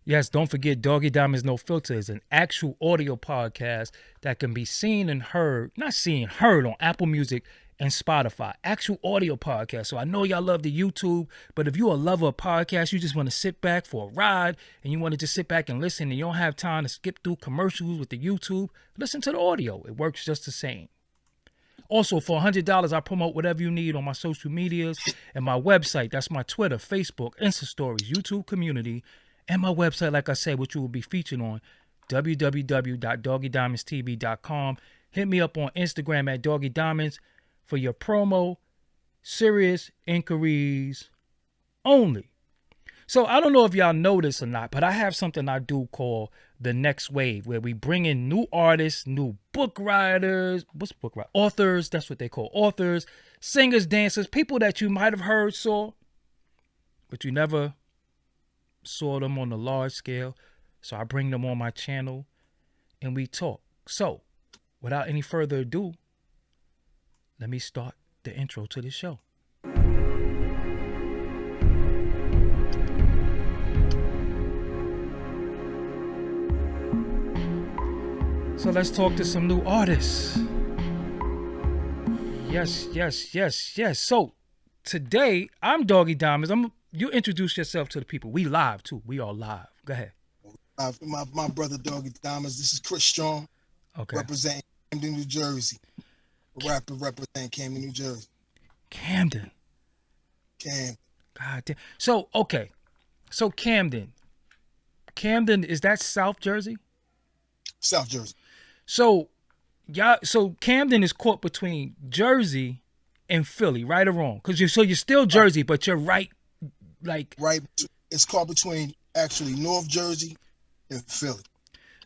Yes, don't forget Doggie Diamonds No Filter is an actual audio podcast that can be seen and heard, not seen, heard on Apple Music and Spotify. Actual audio podcast. So I know y'all love the YouTube, but if you're a lover of podcasts, you just want to sit back for a ride and you want to just sit back and listen and you don't have time to skip through commercials with the YouTube, listen to the audio. It works just the same. Also, for $100, I promote whatever you need on my social medias and my website. That's my Twitter, Facebook, Insta Stories, YouTube community, and my website, like I said, which you will be featured on, www.doggiediamondstv.com. Hit me up on Instagram at Doggie Diamonds for your promo, serious inquiries only. So I don't know if y'all know this or not, but I have something I do call the Next Wave, where we bring in new artists, new book writers, authors, that's what they call authors, singers, dancers, people that you might have heard, saw, but you never saw them on a large scale. So I bring them on my channel and we talk. So without any further ado, let me start the intro to the show. So let's talk to some new artists. Yes. So today I'm Doggie Diamonds. You introduce yourself to the people. We live too. We are live. Go ahead. My brother Doggie Diamonds. This is Christawn. Okay. Representing Camden, New Jersey. A rapper representing Camden, New Jersey. Camden. Camden. God damn. So okay. So Camden. Camden, is that South Jersey? South Jersey. So Camden is caught between Jersey and Philly, right or wrong? Because you're still Jersey, but you're right. It's caught between actually North Jersey and Philly.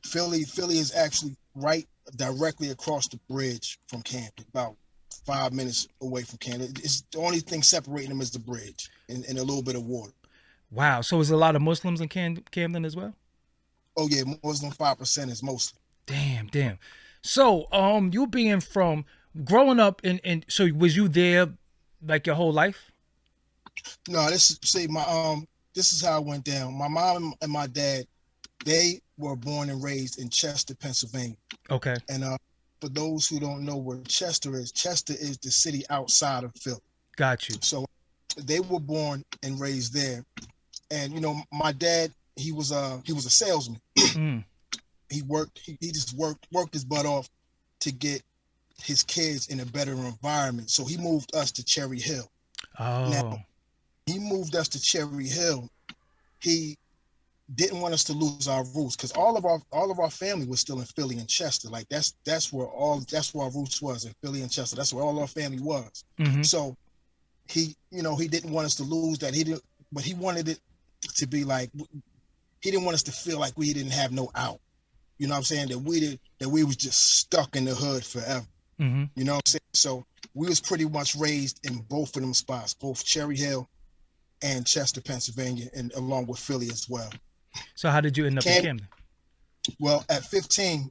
Philly is actually right directly across the bridge from Camden, about 5 minutes away from Camden. It's the only thing separating them is the bridge and a little bit of water. Wow. So is a lot of Muslims in Camden as well? Oh yeah, Muslim 5% is mostly. Damn. So you being from growing up in so was you there like your whole life? No, this is how it went down. My mom and my dad, they were born and raised in Chester, Pennsylvania. Okay. And for those who don't know where Chester is the city outside of Philly. Got you. So they were born and raised there. And my dad, he was a salesman. He just worked his butt off to get his kids in a better environment. So he moved us to Cherry Hill. Oh. Now, he moved us to Cherry Hill. He didn't want us to lose our roots because all of our family was still in Philly and Chester. Like that's where our roots was, in Philly and Chester. That's where all our family was. Mm-hmm. So he didn't want us to lose that. But he wanted it to be like, he didn't want us to feel like we didn't have no out. You know what I'm saying? That we was just stuck in the hood forever. Mm-hmm. You know what I'm saying? So we was pretty much raised in both of them spots, both Cherry Hill and Chester, Pennsylvania, and along with Philly as well. So how did you end up in Camden? Well, at 15,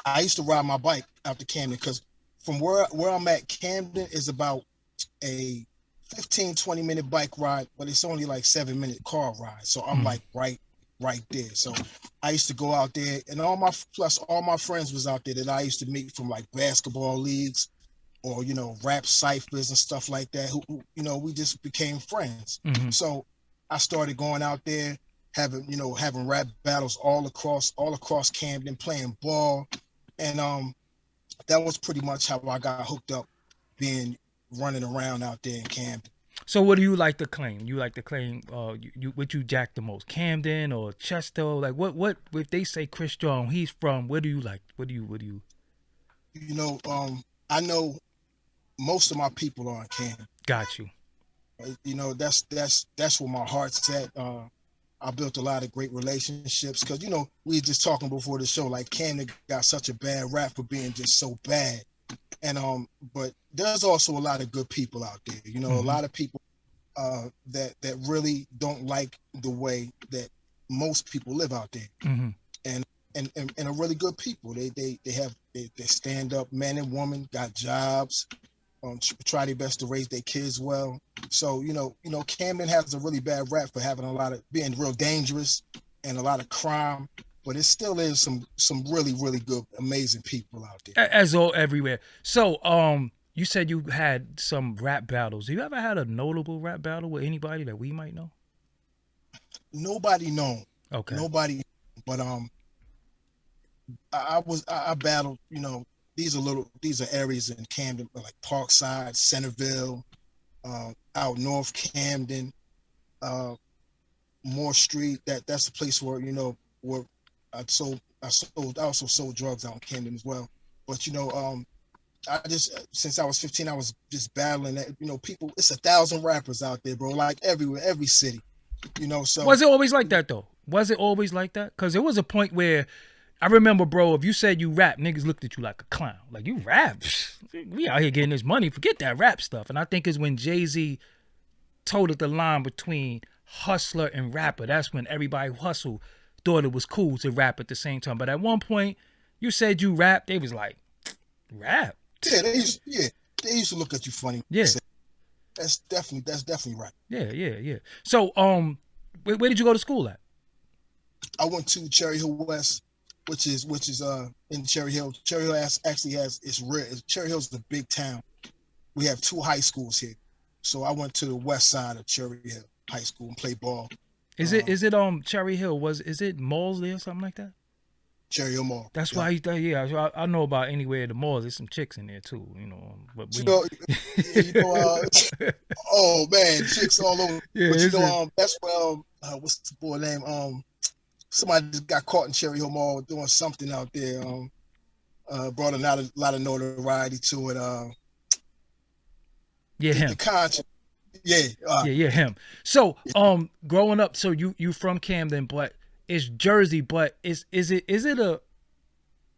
I used to ride my bike out to Camden because from where I'm at, Camden is about a 15-20 minute bike ride, but it's only like 7-minute car ride. So I'm like right there. So I used to go out there, and all my friends was out there that I used to meet from like basketball leagues or rap ciphers and stuff like that. Who we just became friends. Mm-hmm. So I started going out there, having rap battles all across Camden, playing ball, and that was pretty much how I got hooked up, running around out there in Camden. So what do you like to claim? You like to claim what you jack the most, Camden or Chester? Like what if they say Christawn, he's from, where do you like? What do you? I know most of my people are in Camden. Got you. That's where my heart's at. I built a lot of great relationships because we were just talking before the show, like Camden got such a bad rap for being just so bad. And but there's also a lot of good people out there. Mm-hmm. A lot of people that really don't like the way that most people live out there. Mm-hmm. And are really good people. They stand up, men and women, got jobs, try their best to raise their kids well. So Camden has a really bad rap for having a lot of being real dangerous and a lot of crime, but it still is some really really good, amazing people out there. As all everywhere. So you said you had some rap battles. You ever had a notable rap battle with anybody that we might know? Nobody known. Okay. Nobody, but I battled. These are areas in Camden, like Parkside, Centerville, out North Camden, Moore Street. That's the place where where I also sold drugs out in Camden as well. But I just, since I was 15, I was just battling that. People. It's 1,000 rappers out there, bro. Like everywhere, every city. So was it always like that though? Was it always like that? Because there was a point where I remember, bro, if you said you rap, niggas looked at you like a clown. Like, you rap? We out here getting this money. Forget that rap stuff. And I think it's when Jay-Z told the line between hustler and rapper. That's when everybody who hustled thought it was cool to rap at the same time. But at one point, you said you rap, they was like, rap? Yeah, they used to look at you funny. Yeah. That's definitely right. Yeah. So, where did you go to school at? I went to Cherry Hill West, which is in Cherry Hill. Cherry Hill actually has, it's rare. Cherry Hill's a big town. We have 2 high schools here. So I went to the west side of Cherry Hill High School and played ball. Is it Cherry Hill? Is it malls there or something like that? Cherry Hill Mall. That's why I know about anywhere the malls. There's some chicks in there too, But oh man, chicks all over. Yeah, but that's where what's the boy name? Somebody just got caught in Cherry Hill Mall doing something out there. Brought a lot of notoriety to it. Him. The conscience. Yeah, him. So, growing up, so you from Camden, but it's Jersey, but is it a?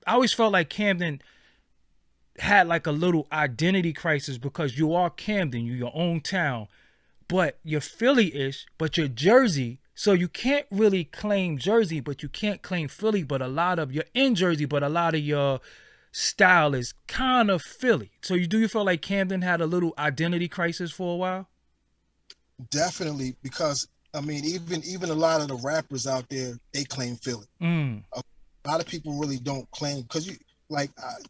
I always felt like Camden had like a little identity crisis because you are Camden, you're your own town, but you're Philly-ish, but you're Jersey, so you can't really claim Jersey, but you can't claim Philly, but you're in Jersey, but a lot of your style is kind of Philly. So you feel like Camden had a little identity crisis for a while? Definitely, because I mean, even a lot of the rappers out there, they claim Philly. A lot of people really don't claim, because I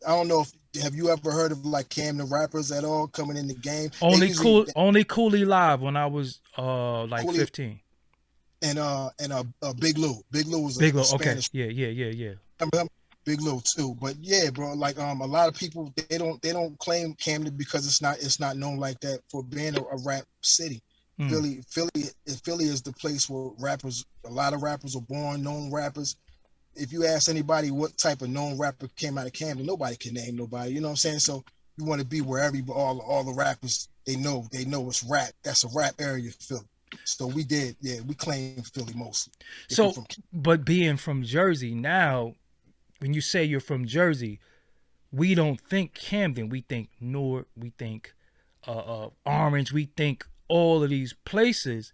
don't know have you ever heard of like Camden rappers at all coming in the game? Only Cooley Live when I was Cooley, 15. And Big Lou. Big Lou was Big Lou. Spanish. Okay. Yeah. Remember him? Big Lou too. But yeah, bro, like a lot of people they don't claim Camden because it's not known like that for being a rap city. Philly is the place where a lot of rappers are born, known rappers. If you ask anybody what type of known rapper came out of Camden, nobody can name nobody. You know what I'm saying? So you want to be where all the rappers they know it's rap. That's a rap area of Philly. So we claim Philly mostly. So, but being from Jersey now, when you say you're from Jersey, we don't think Camden. We think Newark. We think Orange. We think all of these places,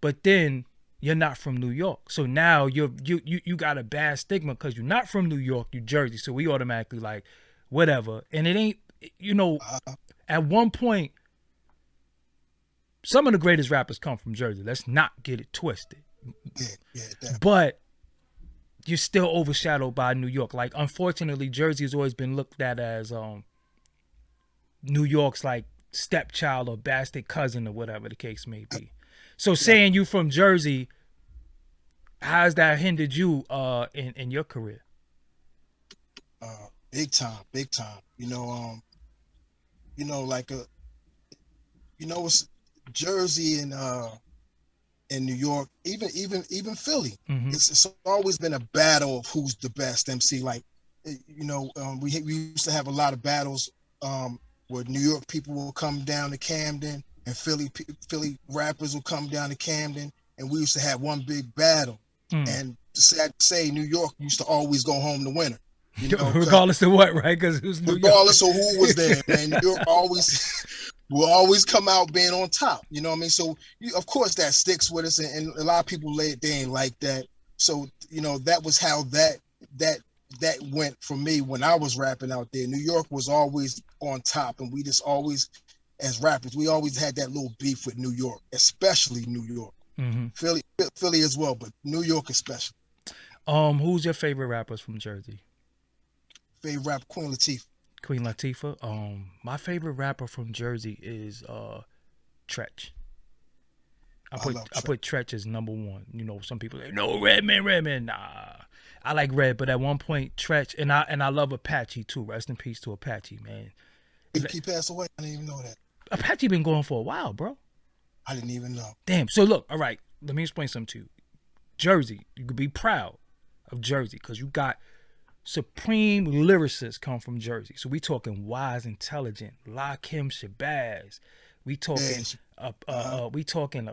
but then you're not from New York. So now you got a bad stigma because you're not from New York, you Jersey. So we automatically like whatever. And it ain't, at one point, some of the greatest rappers come from Jersey. Let's not get it twisted. Yeah. But you're still overshadowed by New York. Like, unfortunately, Jersey has always been looked at as New York's like stepchild or bastard cousin or whatever the case may be. So saying you from Jersey, how's that hindered you in your career? Big time. It's Jersey and New York, even Philly. Mm-hmm. It's always been a battle of who's the best MC. Like, we used to have a lot of battles where New York people will come down to Camden and Philly rappers will come down to Camden, and we used to have one big battle. And sad to say, New York used to always go home the winner. Regardless of what, right? Because it was New York. Regardless of who was there, man. New York will always come out being on top. You know what I mean? So, of course, that sticks with us, and a lot of people they ain't like that. So, that was how that that went for me when I was rapping out there. New York was always on top, and we just always, as rappers, we always had that little beef with New York, especially New York. Mm-hmm. Philly as well, but New York especially. Who's your favorite rappers from Jersey? Favorite rapper, Queen Latifah. Queen Latifah. My favorite rapper from Jersey is Tretch. I put Tretch as number one. You know, some people say, no, Redman. Nah. I like Red, but at one point Tretch, and I love Apache too. Rest in peace to Apache, man. He passed away. I didn't even know that. Apache been going for a while, bro. I didn't even know. Damn. So look, all right, let me explain something to you. Jersey, you could be proud of Jersey because you got supreme lyricists come from Jersey. So we talking Wise Intelligent, Lakim Shabazz. We talking we talking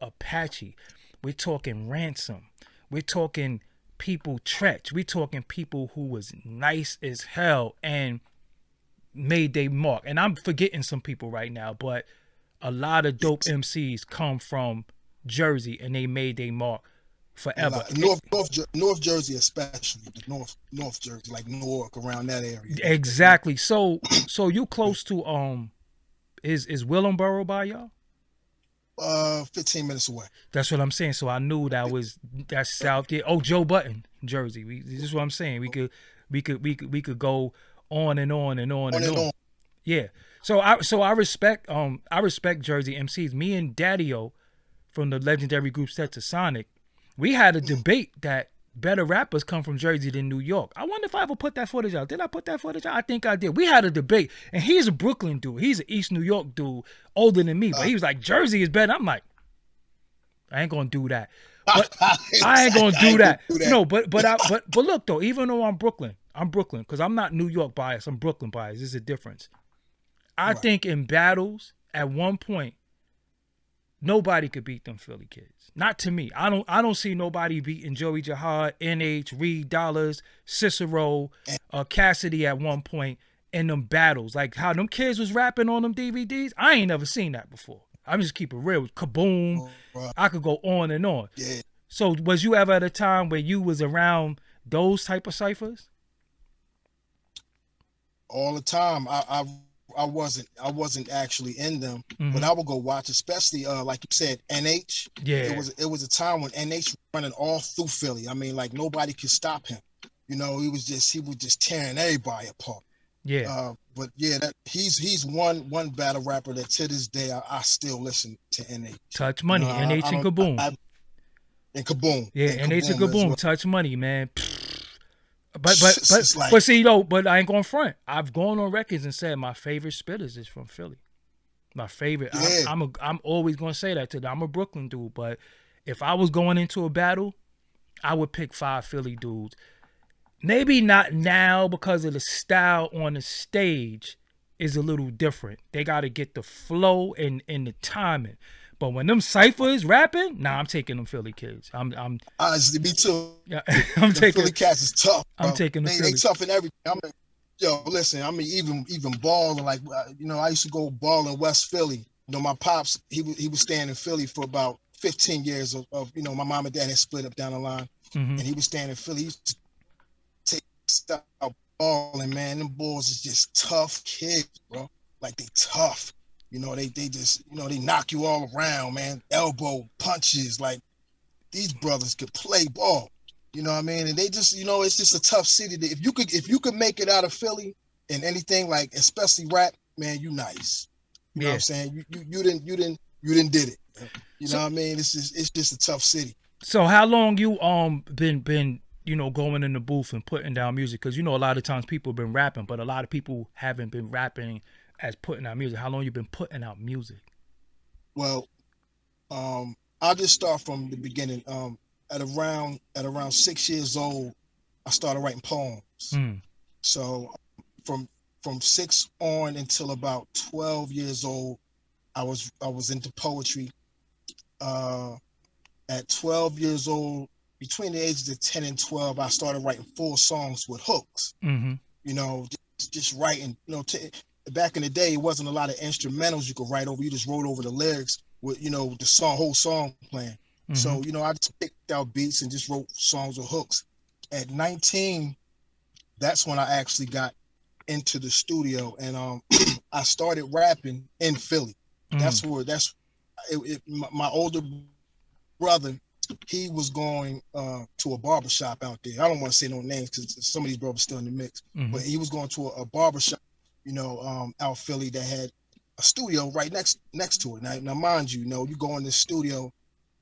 Apache. We're talking Ransom. We're talking people Tretch. We're talking people who was nice as hell and made their mark. And I'm forgetting some people right now, but a lot of dope MCs come from Jersey and they made their mark forever. North Jersey especially, North Jersey, like Newark, around that area. Exactly. So you close to is Willingboro by y'all? 15 minutes away. That's what I'm saying. So I knew that's south. Yeah. Oh, Joe Button, Jersey. This is what I'm saying. We could go on and on and on and on. Yeah. So I respect Jersey MCs. Me and Daddy-O from the legendary group Sonic, we had a debate that better rappers come from Jersey than New York. I wonder if I ever put that footage out. Did I put that footage out? I think I did. We had a debate, and he's a Brooklyn dude. He's an East New York dude, older than me, but he was like, Jersey is better. I'm like, I ain't gonna do that. But I ain't gonna do that. No, but look though, even though I'm Brooklyn because I'm not New York biased. I'm Brooklyn biased. There's a difference. I think in battles at one point, nobody could beat them Philly kids. Not to me. I don't see nobody beating Joey Jihad, NH, Reed Dollars, Cicero, Cassidy at one point in them battles. Like how them kids was rapping on them DVDs. I ain't never seen that before. I'm just keep it real. Kaboom. I could go on and on. Yeah. So was you ever at a time where you was around those type of ciphers? All the time. I wasn't actually in them, but I would go watch, especially like you said, NH. Yeah. It was a time when NH was running all through Philly. I mean, like nobody could stop him. You know, he was just tearing everybody apart. Yeah. But yeah, he's one battle rapper that to this day I still listen to NH. Touch Money, NH and Kaboom. And Kaboom. Yeah, and NH and Kaboom, well. Touch Money, man. But I ain't going front. I've gone on records and said my favorite spitters is from Philly. My favorite. Yeah. I'm always gonna say that to them. I'm a Brooklyn dude, but if I was going into a battle, I would pick 5 Philly dudes. Maybe not now because of the style on the stage is a little different. They got to get the flow and the timing. But when them ciphers rapping, I'm taking them Philly kids. Honestly, me too. Yeah, I'm taking Philly cats is tough. Bro. I'm taking the Philly. They tough in everything. Listen. I mean, even balling, like I used to go ball in West Philly. You know, my pops, he was staying in Philly for about 15 years of my mom and dad had split up down the line, and he was staying in Philly. He used to take stuff out balling, man. Them boys is just tough kids, bro. Like they tough. You know, they just, they knock you all around, man. Elbow punches, like these brothers could play ball. You know what I mean? And they just, it's just a tough city. If you could make it out of Philly and anything, like especially rap, man, you nice. You know what I'm saying? You didn't did it. You know what I mean? It's just a tough city. So how long you been going in the booth and putting down music? Because a lot of times people have been rapping, but a lot of people haven't been rapping as putting out music. How long you been putting out music? Well, I'll just start from the beginning. At around 6 years old, I started writing poems. So from 6 on until about 12 years old, I was into poetry. At 12 years old, between the ages of 10 and 12, I started writing full songs with hooks. Just writing. Back in the day, it wasn't a lot of instrumentals you could write over. You just wrote over the lyrics with, the whole song playing. So, I just picked out beats and just wrote songs with hooks. At 19, that's when I actually got into the studio, and I started rapping in Philly. That's where my older brother, he was going to a barbershop out there. I don't want to say no names because some of these brothers still in the mix, but he was going to a barbershop, out Philly that had a studio right next to it. Now mind you, you go in the studio,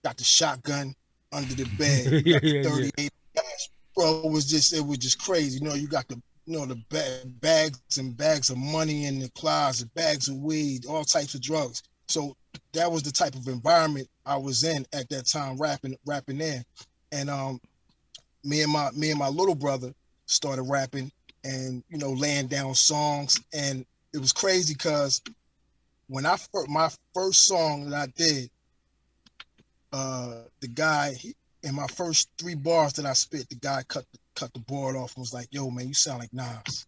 got the shotgun under the bed, you got the 38 cash. Bro, it was just crazy. You got the bags and bags of money in the closet, bags of weed, all types of drugs. So that was the type of environment I was in at that time, rapping in. And me and my little brother started rapping and laying down songs. And it was crazy because when my first song that I did, the guy in my first 3 bars that I spit, the guy cut the board off and was like, "Yo, man, you sound like Nas."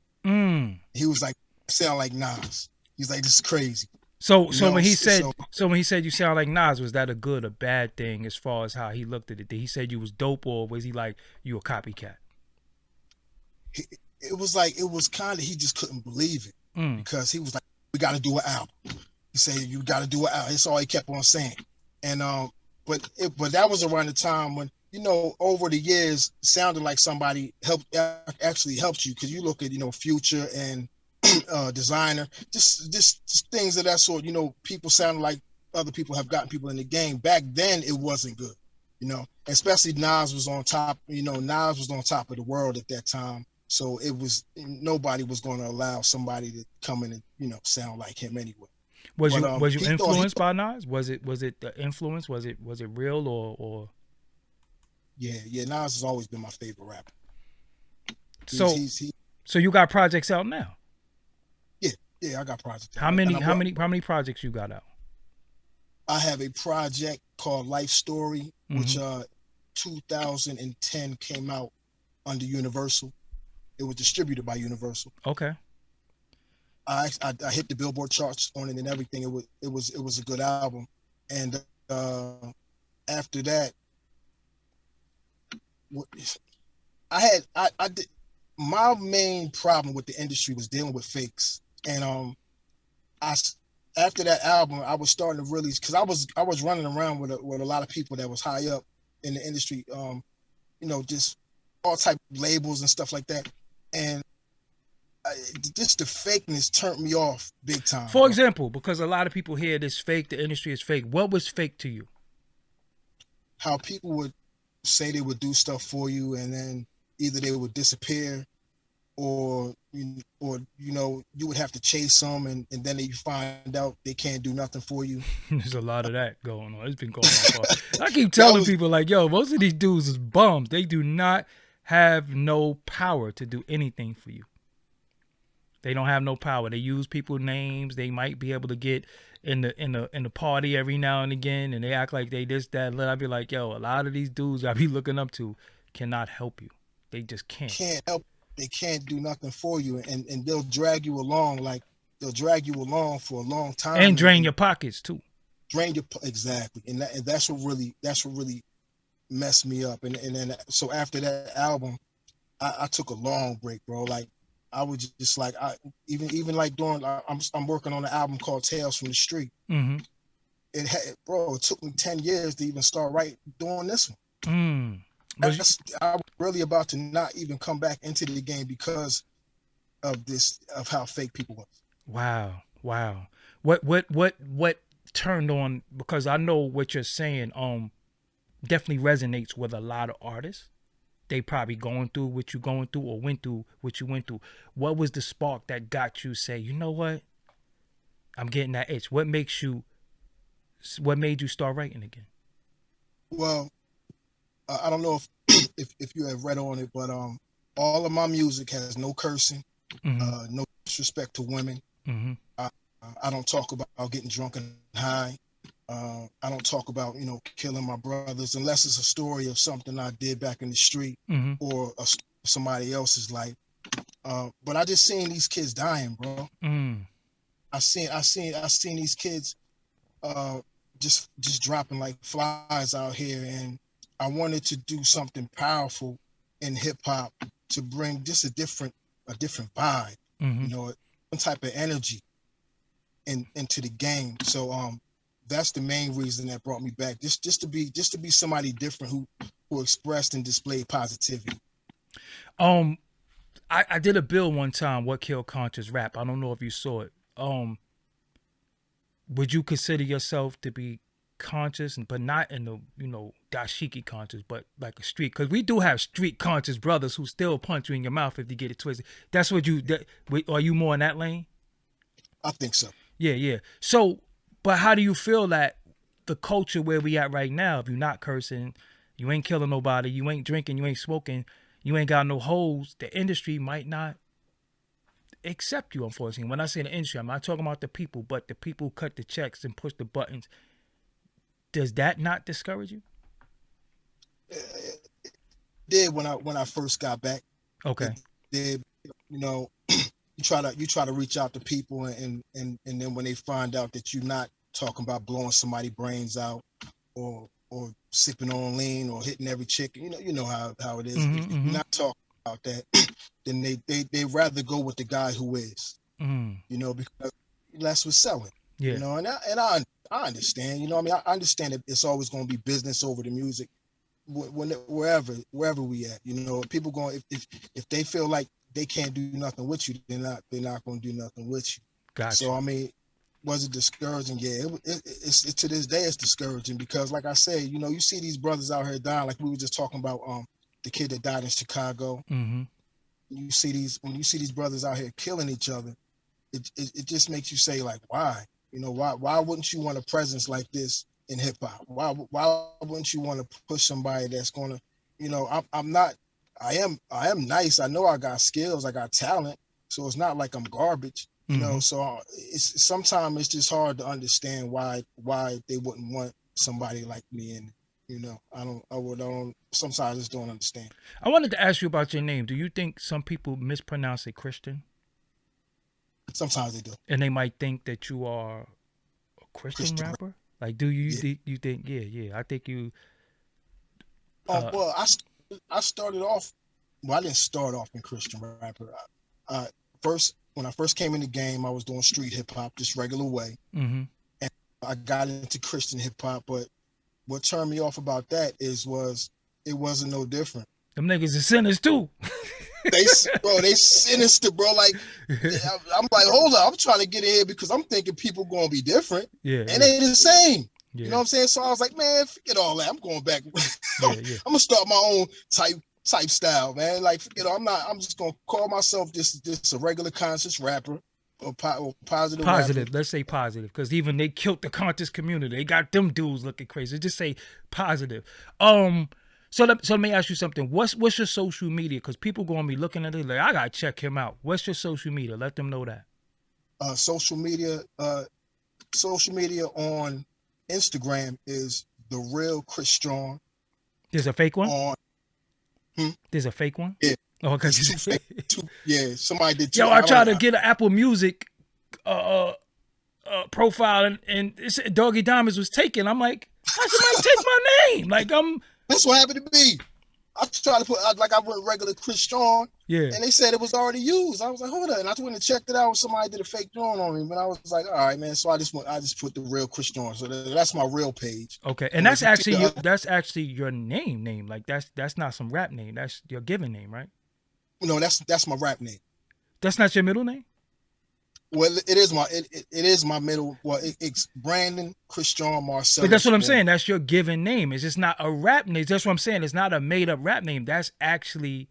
He was like, "Sound like Nas." He's like, "This is crazy." So when he said you sound like Nas, was that a good or bad thing as far as how he looked at it? Did he say you was dope, or was he like you a copycat? It was kind of, he just couldn't believe it because he was like, "We got to do an album." He said, "You got to do an album." That's all he kept on saying. And but that was around the time when over the years, sounding like somebody actually helped you, because you look at Future and Designer, just things of that sort. People sounding like other people have gotten people in the game. Back then, it wasn't good. Especially Nas was on top. Nas was on top of the world at that time. So nobody was going to allow somebody to come in and sound like him anyway. Was you influenced by Nas? Was it the influence? Was it real or? Yeah. Nas has always been my favorite rapper. So you got projects out now? Yeah, I got projects. How many projects you got out? I have a project called Life Story, which 2010 came out under Universal. It was distributed by Universal. Okay. I hit the Billboard charts on it and everything. It was a good album. And after that, I did, my main problem with the industry was dealing with fakes. And after that album, I was starting to really, because I was running around with a lot of people that was high up in the industry, just all type of labels and stuff like that. And just the fakeness turned me off big time. For example, because a lot of people hear this fake, the industry is fake. What was fake to you? How people would say they would do stuff for you, and then either they would disappear, or you would have to chase them, and then you find out they can't do nothing for you. There's a lot of that going on. It's been going on. I keep telling people like, yo, most of these dudes is bums. They do not have no power to do anything for you. They don't have no power. They use people's names. They might be able to get in the party every now and again, and they act like they this, that, that. I'd be like, yo, a lot of these dudes I be looking up to cannot help you. They just can't. Can't help. They can't do nothing for you, and they'll drag you along. Like, they'll drag you along for a long time, and drain your pockets too. Exactly, and that's what really messed me up. And then so after that album, I took a long break, bro. Like, I was just like, even like doing, I'm working on an album called Tales from the Street. Mm-hmm. It took me 10 years to even start doing this I one. was really about to not even come back into the game because of how fake people was. Wow. What turned on, because I know what you're saying definitely resonates with a lot of artists. They probably going through what you're going through, or went through what you went through. What was the spark that got you say, you know what? I'm getting that itch. What made you start writing again? Well, I don't know if you have read on it, but all of my music has no cursing, no disrespect to women. Mm-hmm. I don't talk about getting drunk and high. I don't talk about, killing my brothers, unless it's a story of something I did back in the street, or somebody else's life. But I just seen these kids dying, bro. I seen these kids just dropping like flies out here, and I wanted to do something powerful in hip hop to bring just a different different vibe, Mm-hmm. you know, some type of energy into the game. So that's the main reason that brought me back. Just to be somebody different who expressed and displayed positivity. I did a bill one time, what killed conscious rap. I don't know if you saw it. Would you consider yourself to be conscious, but not in the, dashiki conscious, but like a street? Because we do have street conscious brothers who still punch you in your mouth if you get it twisted. That's what are you more in that lane? I think so. Yeah. So, but how do you feel that the culture where we at right now, if you're not cursing, you ain't killing nobody, you ain't drinking, you ain't smoking, you ain't got no hoes, the industry might not accept you, unfortunately. When I say the industry, I'm not talking about the people, but the people who cut the checks and push the buttons. Does that not discourage you? It did when I first got back. Okay. It did, you try to reach out to people, and then when they find out that you're not talking about blowing somebody's brains out or sipping on lean or hitting every chick, you know how it is. If you're not talking about that, then they rather go with the guy who is, because that's what's selling. Yeah. And I understand. I understand that it's always going to be business over the music, wherever we at. People going if they feel like they can't do nothing with you, they're not going to do nothing with you. Gotcha. So was it discouraging? Yeah, it's to this day it's discouraging because, like I said, you see these brothers out here dying. Like we were just talking about the kid that died in Chicago. Mm-hmm. When you see these brothers out here killing each other, it just makes you say, like, why? Why wouldn't you want a presence like this in hip hop? Why wouldn't you want to push somebody that's gonna, I am nice. I know I got skills, I got talent, so it's not like I'm garbage. So it's sometimes it's just hard to understand why they wouldn't want somebody like me. And sometimes I just don't understand. I wanted to ask you about your name. Do you think some people mispronounce it Christian? Sometimes they do. And they might think that you are a Christian rapper? Like, do you think, yeah, I think you... well, I started off, I didn't start off in Christian rapper. When I first came in the game, I was doing street hip hop, just regular way. Mm-hmm. And I got into Christian hip hop, but what turned me off about that was it wasn't no different. Them niggas are sinners too. They sinister, bro. Like, I'm like, hold up, I'm trying to get in here because I'm thinking people gonna be different. Yeah. And they the same. Yeah. You know what I'm saying? So I was like, man, forget all that. I'm going back. I'm gonna start my own type style, man. Like, I'm just gonna call myself just a regular conscious rapper or positive. Rapper. Let's say positive, because even they killed the conscious community. They got them dudes looking crazy. Just say positive. So let me ask you something. What's your social media? Because people gonna be looking at it like, I gotta check him out. What's your social media? Let them know that. Social media on Instagram is The Real Christawn. There's a fake one? There's a fake one? Yeah. Oh, because yeah, somebody did. Yo, I tried to get an Apple Music profile and it said Doggie Diamonds was taken. I'm like, how somebody take my name? Like, that's what happened to me. I tried to put I went regular Christawn, and they said it was already used. I was like, hold on, and I went and checked it out. Somebody did a fake drawing on me, but I was like, all right, man. So I just put The Real Christawn. So that's my real page. Okay, and that's actually your name. Like that's not some rap name. That's your given name, right? No, that's my rap name. That's not your middle name? Well, it is my middle. Well, it's Brandon Christawn Marcellus. But that's what I'm saying. That's your given name. It's just not a rap name. That's what I'm saying. It's not a made up rap name. That's actually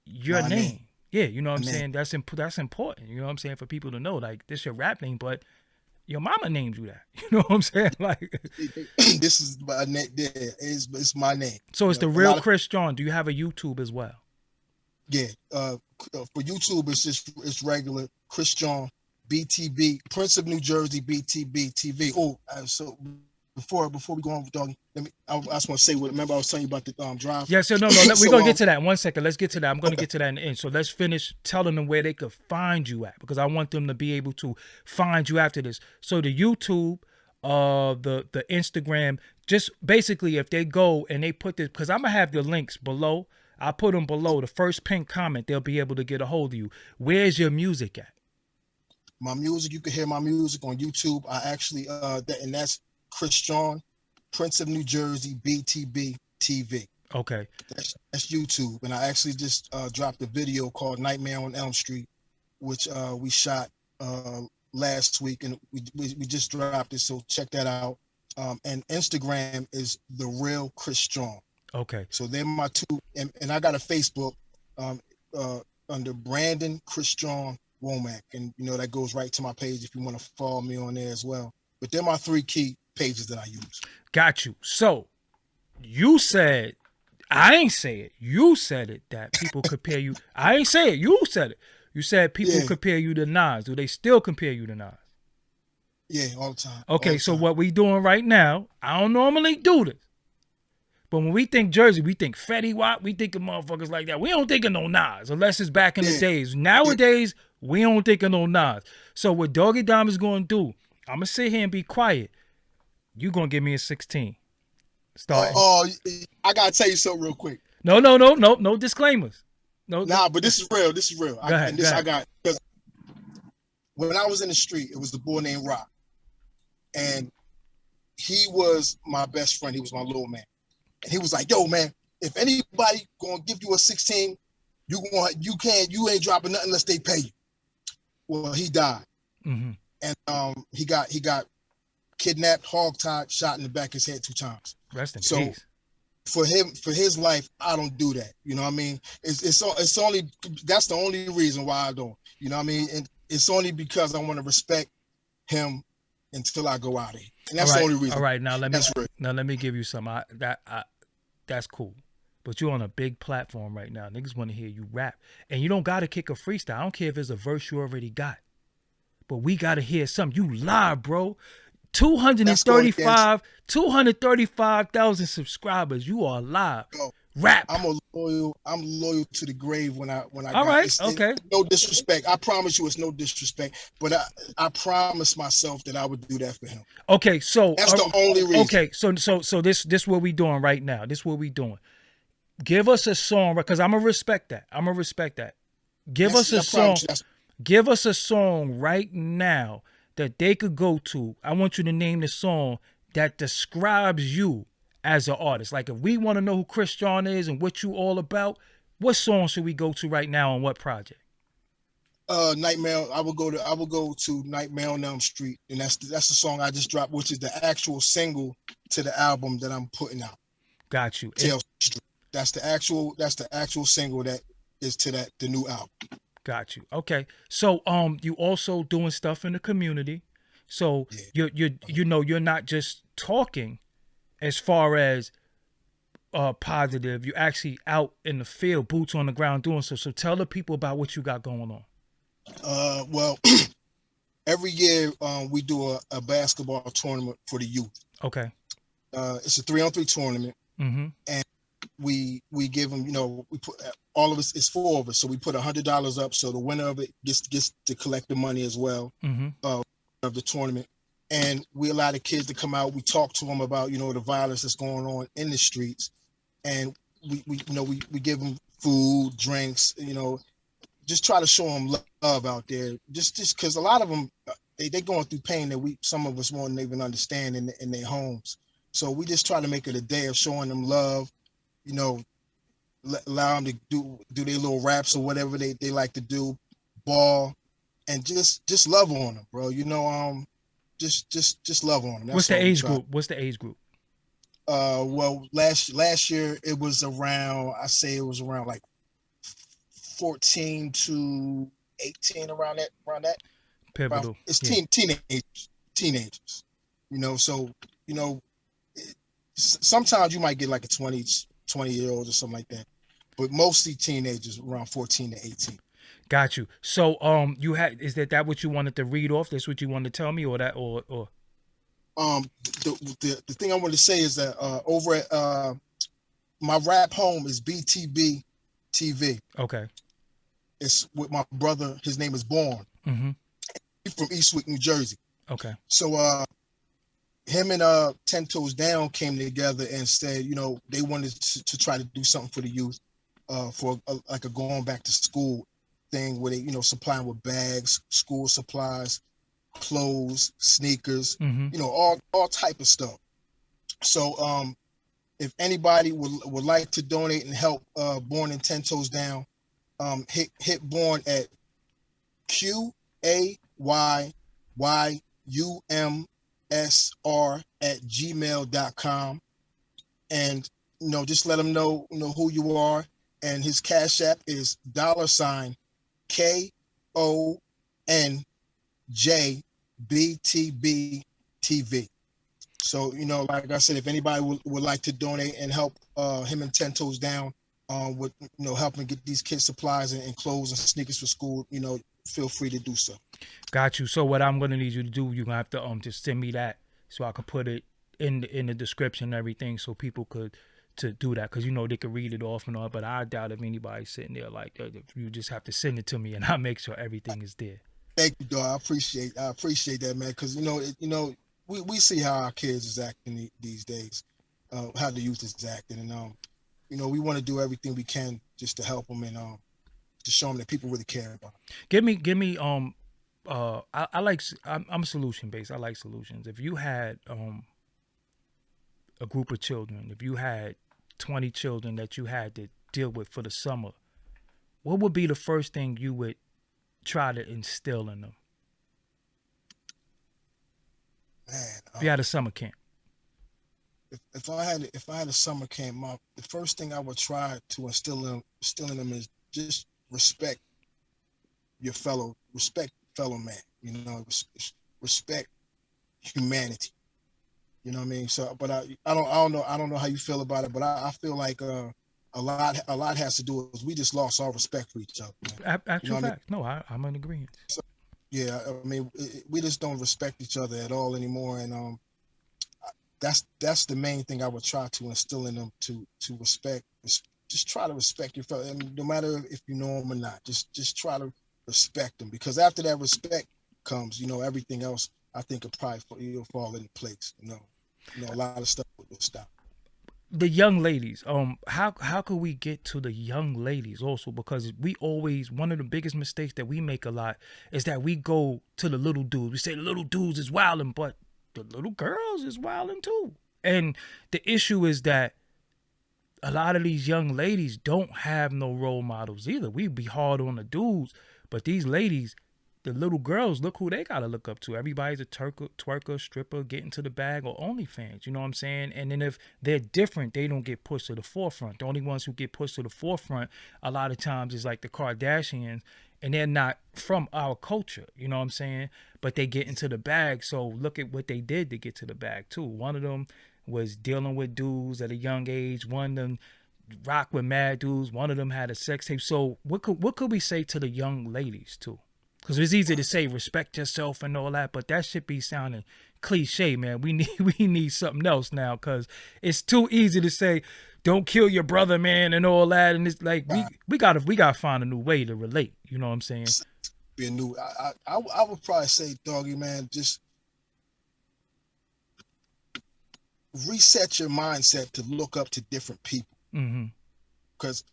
your name. Yeah, you know what I'm saying. That's important. You know what I'm saying, for people to know. Like, this your rap name, but your mama named you that. You know what I'm saying? Like, this is my name. Yeah, it's my name. So it's The Real Christawn. Do you have a YouTube as well? Yeah. For YouTube, it's regular Christawn. BTB, Prince of New Jersey, BTB TV. Oh, so before we go on, Doggy, I just want to say, remember I was telling you about the drive? Yeah, so no, we're going to get to that in 1 second. Let's get to that. I'm going to get to that in the end. So let's finish telling them where they could find you at, because I want them to be able to find you after this. So the YouTube, the Instagram, just basically if they go and they put this, because I'm going to have the links below. I put them below. The first pinned comment, they'll be able to get a hold of you. Where's your music at? My music, you can hear my music on YouTube. I actually, and that's Christawn, Prince of New Jersey, BTB TV. Okay. That's YouTube. And I actually just dropped a video called Nightmare on Elm Street, which we shot last week, and we just dropped it. So check that out. And Instagram is The Real Christawn. Okay. So they're my two. And I got a Facebook under Brandon Christawn Womack. And, that goes right to my page if you want to follow me on there as well. But they're my 3 key pages that I use. Got you. So you said, I ain't say it. You said it, that people compare you. I ain't say it. You said it. You said people compare you to Nas. Do they still compare you to Nas? Yeah, all the time. Okay, so what we doing right now, I don't normally do this. But when we think Jersey, we think Fetty Wap, we think of motherfuckers like that. We don't think of no Nas, unless it's back in the days. Nowadays, we don't think of no Nas. So what Doggie Diamonds going to do, I'm going to sit here and be quiet. You going to give me a 16. Starting. I got to tell you something real quick. No disclaimers. But this is real. This is real. Go ahead. Because when I was in the street, it was a boy named Rock. And he was my best friend. He was my little man. And he was like, yo, man, if anybody gonna give you a 16, you ain't dropping nothing unless they pay you. Well, he died. Mm-hmm. And he got kidnapped, hogtied, shot in the back of his head 2 times. Rest in peace. For his life, I don't do that. You know what I mean? It's only, that's the only reason why I don't. You know what I mean? And it's only because I want to respect him until I go out of here. And that's the only reason. All right, now let me give you some. That's cool. But you're on a big platform right now. Niggas want to hear you rap. And you don't got to kick a freestyle. I don't care if it's a verse you already got. But we got to hear something. You live, bro. 235,000 subscribers. You are live. Bro, rap. I'm loyal to the grave when I all right, okay. No disrespect. I promise you it's no disrespect. But I promised myself that I would do that for him. Okay, so that's the only reason. Okay, so this what we doing right now. This what we doing. Give us a song, because I'm gonna respect that. Give us a song. Give us a song right now that they could go to. I want you to name the song that describes you as an artist. Like, if we want to know who Christawn is and what you all about, what song should we go to right now on what project? Nightmare. I will go to Nightmare on Elm Street, and that's the song I just dropped, which is the actual single to the album that I'm putting out. Got you. Street. That's the actual single that is to the new album. Got you. Okay. So you also doing stuff in the community. So you're not just talking as far as positive. You're actually out in the field, boots on the ground doing so. So tell the people about what you got going on. Well, every year we do a basketball tournament for the youth. Okay. It's a 3-on-3 tournament. Mm-hmm. And we give them, we put all of us, it's 4 of us, so we put $100 up, so the winner of it gets to collect the money as well. Mm-hmm. Of the tournament. And we allow the kids to come out. We talk to them about the violence that's going on in the streets, and we give them food, drinks, just try to show them love out there, just because a lot of them they going through pain that some of us won't even understand in their homes. So we just try to make it a day of showing them love, allow them to do their little raps or whatever they like to do, ball, and just love on them, bro. Just love on them. That's What's the age group? Well, last year it was around, like 14 to 18, around that. Pivotal. It's teenagers. Sometimes you might get like a 20-year-old or something like that, but mostly teenagers around 14 to 18. Got you. So is that what you wanted to read off? That's what you wanted to tell me, or that or the thing I wanted to say is that over at my rap home is BTB TV. Okay. It's with my brother. His name is Born. Mm-hmm. He's from Eastwick, New Jersey. Okay. So him and 10 Toes Down came together and said, they wanted to try to do something for the youth. for like a going back to school thing where they, you know, supplying with bags, school supplies, clothes, sneakers, you know, all type of stuff. So if anybody would like to donate and help Born and 10 Toes Down, hit Born at QAYYUMSR@gmail.com, and you know, just let him know, you know, who you are, and his Cash App is $KONJBTBTV. So, you know, like I said, if anybody would like to donate and help him and 10 Toes Down with, you know, helping get these kids supplies and clothes and sneakers for school, you know, feel free to do so. Got you. So what I'm gonna need you to do, you're gonna have to just send me that so I can put it in the description and everything, so people could to do that, because you know they could read it off and all. But I doubt if anybody's sitting there like that. You just have to send it to me, and I'll make sure everything is there. Thank you, dog. I appreciate that, man. Because you know, we see how our kids is acting these days, how the youth is acting, and you know, we want to do everything we can just to help them and to show them that people really care about them. Give me I'm solution based. I like solutions. If you had a group of children, if you had 20 children that you had to deal with for the summer, what would be the first thing you would try to instill in them? Man, if you had a summer camp. If I had a summer camp, the first thing I would try to instill in them is just respect fellow man. You know, respect humanity. You know what I mean? So, but I don't know how you feel about it, but I feel like a lot has to do with we just lost all respect for each other. Actual fact. I mean? No, I'm in agreement. So, yeah, I mean, we just don't respect each other at all anymore, and that's the main thing I would try to instill in them, to respect. Just try to respect your fellow, and no matter if you know them or not, just try to respect them, because after that respect comes, you know, everything else I think will probably fall into place. You know, a lot of stuff will stop. The young ladies, how could we get to the young ladies also? Because we always, one of the biggest mistakes that we make a lot is that we go to the little dudes. We say the little dudes is wilding, but the little girls is wilding too. And the issue is that a lot of these young ladies don't have no role models either. We be hard on the dudes, but these ladies, the little girls, look who they gotta look up to. Everybody's a twerker, stripper, getting to the bag, or OnlyFans. You know what I'm saying? And then if they're different, they don't get pushed to the forefront. The only ones who get pushed to the forefront a lot of times is like the Kardashians, and they're not from our culture. You know what I'm saying? But they get into the bag. So look at what they did to get to the bag too. One of them was dealing with dudes at a young age. One of them rock with mad dudes. One of them had a sex tape. So what could we say to the young ladies too? Because it's easy to say respect yourself and all that, but that should be sounding cliche, man. We need something else now, because it's too easy to say don't kill your brother, man, and all that. And it's like we gotta find a new way to relate. You know what I'm saying? Be a new. I would probably say, doggy, man, just reset your mindset to look up to different people. Because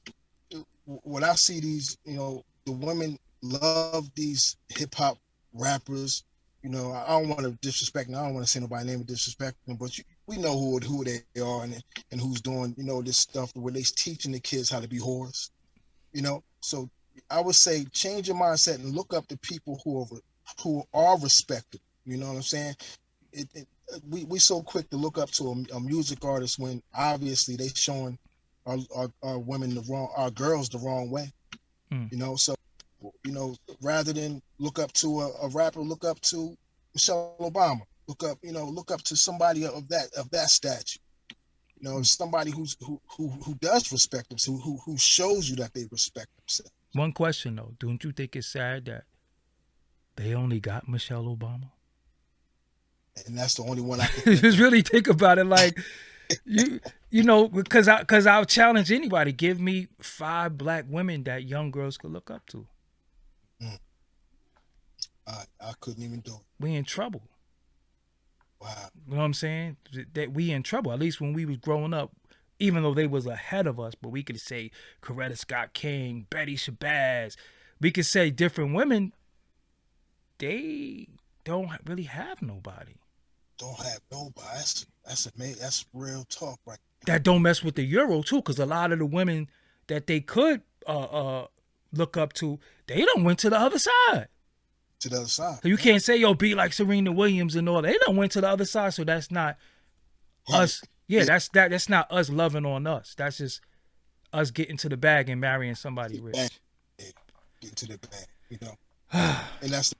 when I see these, you know, the women love these hip hop rappers. You know, I don't want to disrespect them. I don't want to say nobody's name and disrespect them, but we know who they are and who's doing, you know, this stuff where they're teaching the kids how to be whores. You know, so I would say change your mindset and look up to people who are respected. You know what I'm saying? We so quick to look up to a music artist when obviously they showing our women our girls the wrong way. You know, so, you know, rather than look up to a rapper, look up to Michelle Obama. Look up to somebody of that stature. You know, somebody who does respect them, who shows you that they respect themselves. One question though, don't you think it's sad that they only got Michelle Obama? And that's the only one I can just really think about it, like you know, because I'll challenge anybody. Give me 5 black women that young girls could look up to. I couldn't even do it. We in trouble. Wow. You know what I'm saying? That we in trouble. At least when we was growing up, even though they was ahead of us, but we could say Coretta Scott King, Betty Shabazz. We could say different women, they don't really have nobody. Don't have nobody. That's amazing. That's real talk, right? That don't mess with the Euro too, because a lot of the women that they could look up to, they done went to the other side. To the other side. So you can't say, yo, be like Serena Williams and all that. They done went to the other side, so that's not us. Yeah, that's not us loving on us. That's just us getting to the bag and marrying somebody rich. Get to the bag, you know. And that's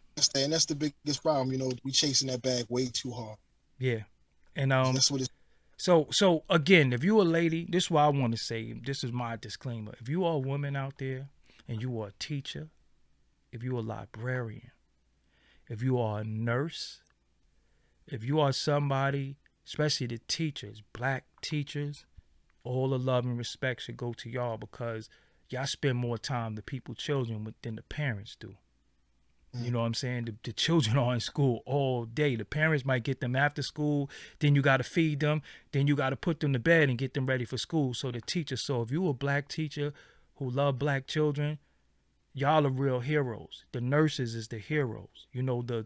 the biggest problem, you know. We chasing that bag way too hard. Yeah, and that's what it's. So again, if you a lady, this is what I want to say. This is my disclaimer. If you are a woman out there and you are a teacher, if you are a librarian, if you are a nurse, if you are somebody, especially the teachers, black teachers, all the love and respect should go to y'all, because y'all spend more time with people, children, than the parents do. You know what I'm saying? The children are in school all day. The parents might get them after school. Then you got to feed them. Then you got to put them to bed and get them ready for school. So the teacher, so if you a black teacher who love black children, y'all are real heroes. The nurses is the heroes. You know, the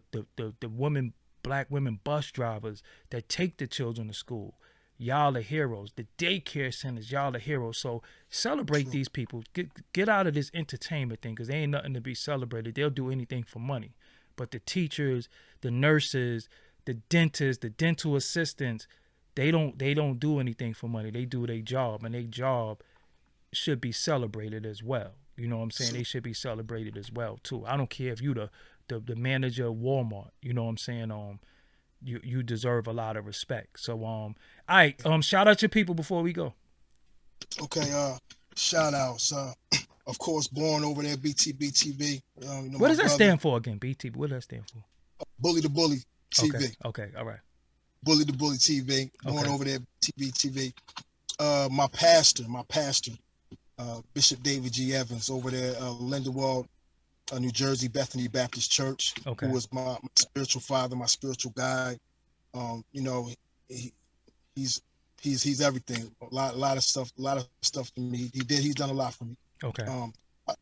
women, black women bus drivers that take the children to school. Y'all are heroes. The daycare centers, y'all are heroes. So celebrate these people. Get out of this entertainment thing, because they ain't nothing to be celebrated. They'll do anything for money. But the teachers, the nurses, the dentists, the dental assistants, they don't do anything for money. They do their job, and their job should be celebrated as well. You know what I'm saying? They should be celebrated as well too. I don't care if you the manager of Walmart. You know what I'm saying? You deserve a lot of respect. So all right, shout out your people before we go. Okay, shout outs. Of course, born over there, BTB. You know, what does that stand for again? BTB. What does that stand for? Bully the Bully TV. Okay, all right. Bully the Bully TV. Born over there, BTB. My pastor, Bishop David G. Evans over there, Lindenwold, New Jersey, Bethany Baptist Church, who was my spiritual father, my spiritual guide. You know, he's everything. A lot of stuff to me. He's done a lot for me. Okay.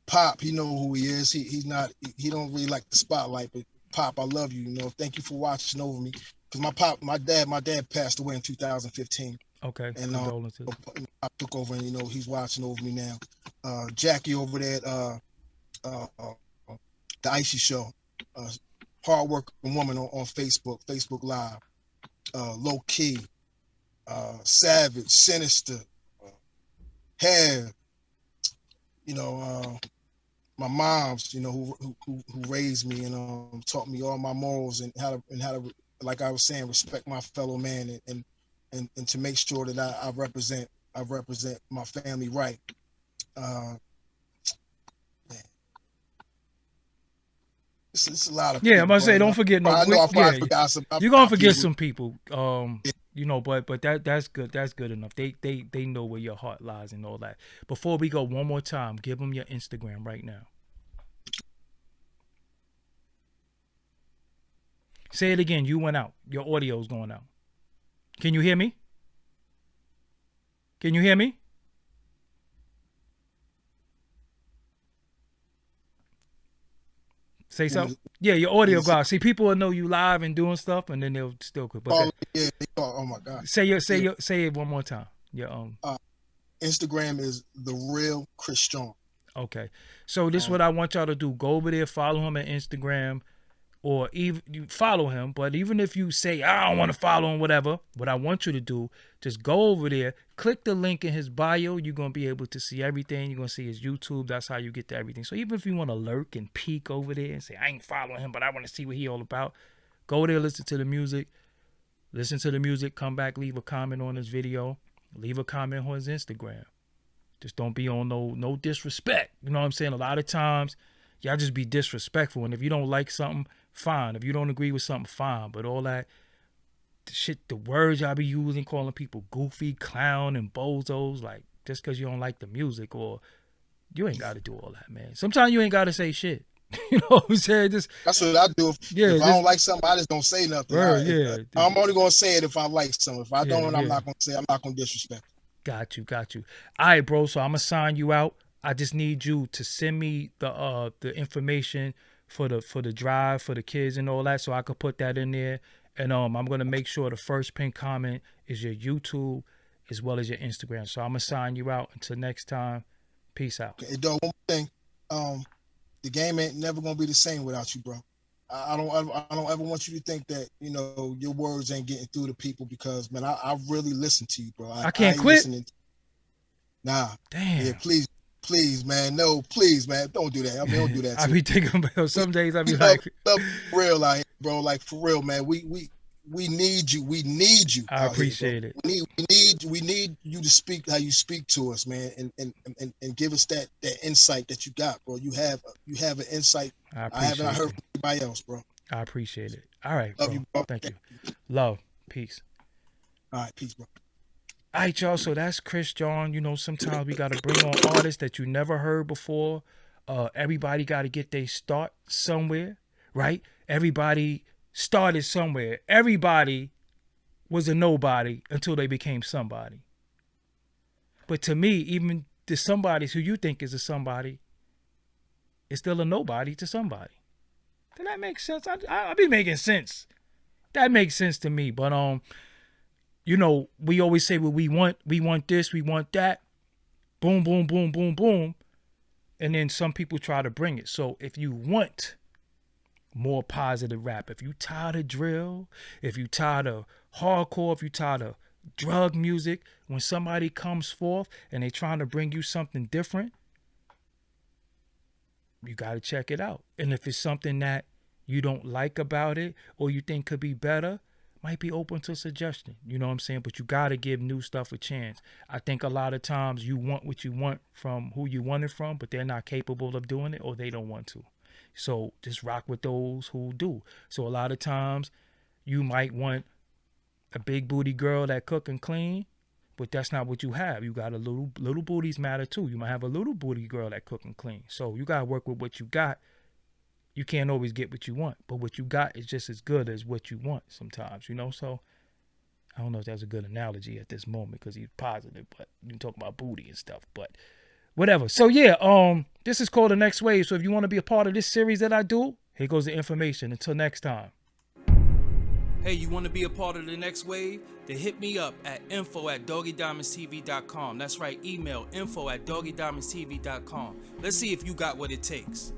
Pop, he know who he is. He don't really like the spotlight, but Pop, I love you. You know, thank you for watching over me. Because my dad passed away in 2015. Okay. And I took over, and you know, he's watching over me now. Jackie over there at the Icy Show, hardworking woman on Facebook Live, low key, savage, sinister, hair. You know, my moms, you know, who raised me and taught me all my morals and how to, like I was saying, respect my fellow man and to make sure that I represent my family right. It's a lot of people. I'm gonna say, don't forget no. I know I probably forgot some. You're gonna forget some people. You know, but that's good. That's good enough. They know where your heart lies and all that. Before we go, one more time, give them your Instagram right now. Say it again. You went out. Your audio's going out. Can you hear me? Can you hear me? Say something. Yeah, your audio go out. See, people will know you live and doing stuff, and then they'll still quit. But oh my God. Say it one more time. Your Instagram is The Real Christawn. Okay. So this is what I want y'all to do. Go over there, follow him on Instagram, or even you follow him. But even if you say, I don't want to follow him, whatever, what I want you to do, just go over there, click the link in his bio. You're going to be able to see everything. You're going to see his YouTube. That's how you get to everything. So even if you want to lurk and peek over there and say, I ain't following him, but I want to see what he all about, go there, listen to the music, come back, leave a comment on his video, leave a comment on his Instagram. Just don't be on no disrespect. You know what I'm saying? A lot of times, y'all just be disrespectful. And if you don't like something, fine. If you don't agree with something, fine. But all that shit, the words y'all be using, calling people goofy, clown, and bozos, like, just because you don't like the music, or you ain't got to do all that, man. Sometimes you ain't got to say shit. You know what I'm saying? That's what I do. If I don't like something, I just don't say nothing. I'm only going to say it if I like something. If I don't, I'm not going to say, I'm not going to disrespect. Got you. All right, bro. So I'm gonna sign you out. I just need you to send me the information for the drive for the kids and all that, so I could put that in there. And I'm gonna make sure the first pin comment is your YouTube as well as your Instagram. So I'm gonna sign you out. Until next time, peace out. Okay, dog. One more thing. The game ain't never gonna be the same without you, bro. I don't ever want you to think that, you know, your words ain't getting through to people, because, man, I really listen to you, bro. I can't quit. Nah. Damn. Yeah, please, man. No, please, man. Don't do that. I mean, don't do that. I be thinking about some days I be love, like, love for real out here, bro. Like, for real, man. We need you. We need you. I appreciate it. We need you to speak how you speak to us, man, and give us that insight that you got, bro. You have an insight I haven't heard from anybody else, bro. I appreciate it. All right, love bro. you, bro. Thank you. Love. Peace. All right, peace, bro. All right, y'all. So that's Christawn. You know, sometimes we gotta bring on artists that you never heard before. Everybody got to get their start somewhere, right? Everybody started somewhere. Everybody was a nobody until they became somebody. But to me, even the somebodies who you think is a somebody is still a nobody to somebody. Does that make sense? I be making sense. That makes sense to me. But you know, we always say what we want this, we want that. Boom, boom, boom, boom, boom. And then some people try to bring it. So if you want more positive rap, if you tired of drill, if you tired of hardcore, if you tired of drug music, when somebody comes forth and they trying to bring you something different, you got to check it out. And if it's something that you don't like about it or you think could be better, might be open to suggestion. You know what I'm saying? But you got to give new stuff a chance. I think a lot of times you want what you want from who you want it from, but they're not capable of doing it or they don't want to. So just rock with those who do. So a lot of times you might want a big booty girl that cook and clean, but that's not what you have. You got a little booties matter too. You might have a little booty girl that cook and clean. So you got to work with what you got. You can't always get what you want, but what you got is just as good as what you want sometimes, you know? So I don't know if that's a good analogy at this moment because he's positive, but you can talk about booty and stuff, but whatever. So yeah, this is called The Next Wave. So if you want to be a part of this series that I do, here goes the information. Until next time. Hey, you want to be a part of The Next Wave? Then hit me up at info@doggiediamondstv.com. That's right, email info@doggiediamondstv.com. Let's see if you got what it takes.